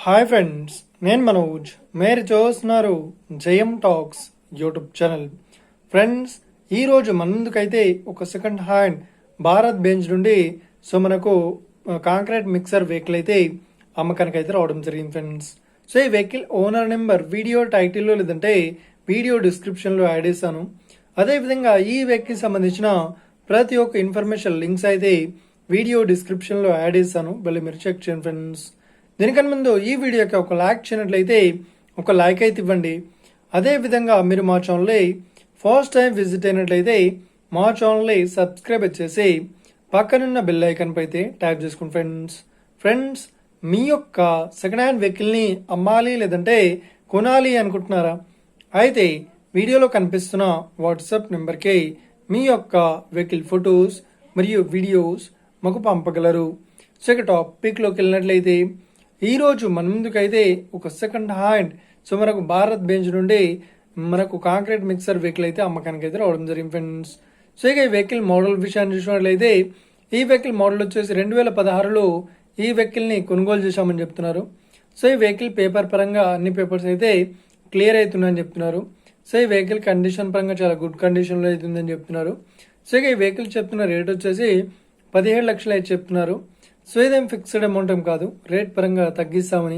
Hi friends, నేను మనోజ్. మీరు చూస్తున్నారు జయం టాక్స్ యూట్యూబ్ ఛానల్. ఫ్రెండ్స్, ఈరోజు మన ముందుకైతే ఒక సెకండ్ హ్యాండ్ భారత్ బెంజ్ నుండి మనకు కాంక్రీట్ మిక్సర్ వెహికల్ అయితే అమ్మకానికి అయితే రావడం జరిగింది ఫ్రెండ్స్. ఈ వెహికల్ ఓనర్ నెంబర్ వీడియో టైటిల్లో లేదంటే వీడియో డిస్క్రిప్షన్లో యాడ్ చేశాను. అదేవిధంగా ఈ వెహికల్ సంబంధించిన ప్రతి ఒక్క ఇన్ఫర్మేషన్ లింక్స్ అయితే వీడియో డిస్క్రిప్షన్లో యాడ్ చేశాను, వెళ్ళి మీరు చెక్ చేయండి ఫ్రెండ్స్. దీనికన్నా ముందు ఈ వీడియోకి ఒక లైక్ చేయనట్లయితే ఒక లైక్ అయితే ఇవ్వండి. అదేవిధంగా మీరు మా ఛానల్ని ఫస్ట్ టైం విజిట్ అయినట్లయితే మా ఛానల్ని సబ్స్క్రైబ్ చేసి పక్కనున్న బెల్ ఐకాన్ పై అయితే ట్యాప్ చేసుకోండి ఫ్రెండ్స్. మీ యొక్క సెకండ్ హ్యాండ్ వెహికల్ని అమ్మాలి లేదంటే కొనాలి అనుకుంటున్నారా? అయితే వీడియోలో కనిపిస్తున్న వాట్సాప్ నెంబర్కి మీ యొక్క వెహికల్ ఫొటోస్ మరియు వీడియోస్ మాకు పంపగలరు. ఇక టాపిక్లోకి వెళ్ళినట్లయితే ఈరోజు మన ముందుకైతే ఒక సెకండ్ హ్యాండ్ మనకు భారత్ బెంజ్ నుండి మనకు కాంక్రీట్ మిక్సర్ వెహికల్ అయితే అమ్మకానికి అయితే రావడం జరిగింది ఫ్రెండ్స్. ఇక ఈ వెహికల్ మోడల్ విషయాన్ని చూసినట్లయితే ఈ వెహికల్ మోడల్ వచ్చేసి 2016లో ఈ వెహికల్ని కొనుగోలు చేశామని చెప్తున్నారు. ఈ వెహికల్ పేపర్ పరంగా అన్ని పేపర్స్ అయితే క్లియర్ అవుతున్నాయని చెప్తున్నారు. ఈ వెహికల్ కండిషన్ పరంగా చాలా గుడ్ కండిషన్లో అవుతుందని చెప్తున్నారు. ఇక ఈ వెహికల్ చెప్తున్న రేట్ వచ్చేసి 17 లక్షలు అయితే చెప్తున్నారు. ఇదేం ఫిక్స్డ్ అమౌంట్ ఏం కాదు, రేట్ పరంగా తగ్గిస్తామని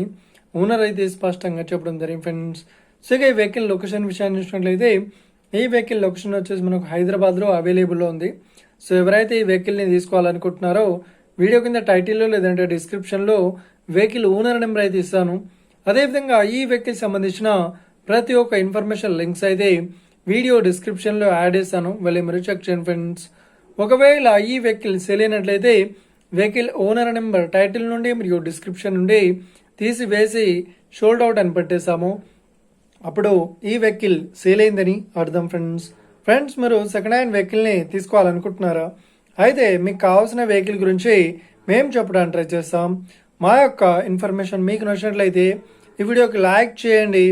ఓనర్ అయితే స్పష్టంగా చెప్పడం జరిగింది ఫ్రెండ్స్. ఇక ఈ వెహికల్ లొకేషన్ విషయాన్ని చూసినట్లయితే ఈ వెహికల్ లొకేషన్ వచ్చేసి మనకు హైదరాబాద్లో అవైలబుల్లో ఉంది. ఎవరైతే ఈ వెహికల్ని తీసుకోవాలనుకుంటున్నారో వీడియో కింద టైటిల్లో లేదంటే డిస్క్రిప్షన్లో వెహికల్ ఓనర్ నెంబర్ అయితే ఇస్తాను. అదేవిధంగా ఈ వెహికల్ సంబంధించిన ప్రతి ఒక్క ఇన్ఫర్మేషన్ లింక్స్ అయితే వీడియో డిస్క్రిప్షన్లో యాడ్ చేస్తాను, వెళ్ళి మీరు చెక్ చేయండి ఫ్రెండ్స్. ఒకవేళ ఈ వెహికల్ సేల్ అయినట్లయితే వెహికల్ ఓనర్ నెంబర్ టైటిల్ నుండి మరియు డిస్క్రిప్షన్ నుండి తీసివేసి షోల్డ్ అవుట్ అని పెట్టేశాము, అప్పుడు ఈ వెహికల్ సేల్ అయిందని అర్థం ఫ్రెండ్స్. మీరు సెకండ్ హ్యాండ్ వెహికల్ని తీసుకోవాలనుకుంటున్నారా? అయితే మీకు కావాల్సిన వెహికల్ గురించి మేము చెప్పడానికి ట్రై చేస్తాం. మా యొక్క ఇన్ఫర్మేషన్ మీకు నచ్చినట్లయితే ఈ వీడియోకి లైక్ చేయండి,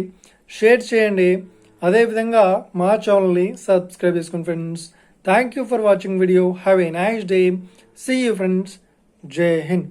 షేర్ చేయండి, అదేవిధంగా మా ఛానల్ని సబ్స్క్రైబ్ చేసుకోండి friends. Thank you for watching video. Have a nice day. See you friends. జై హింద్.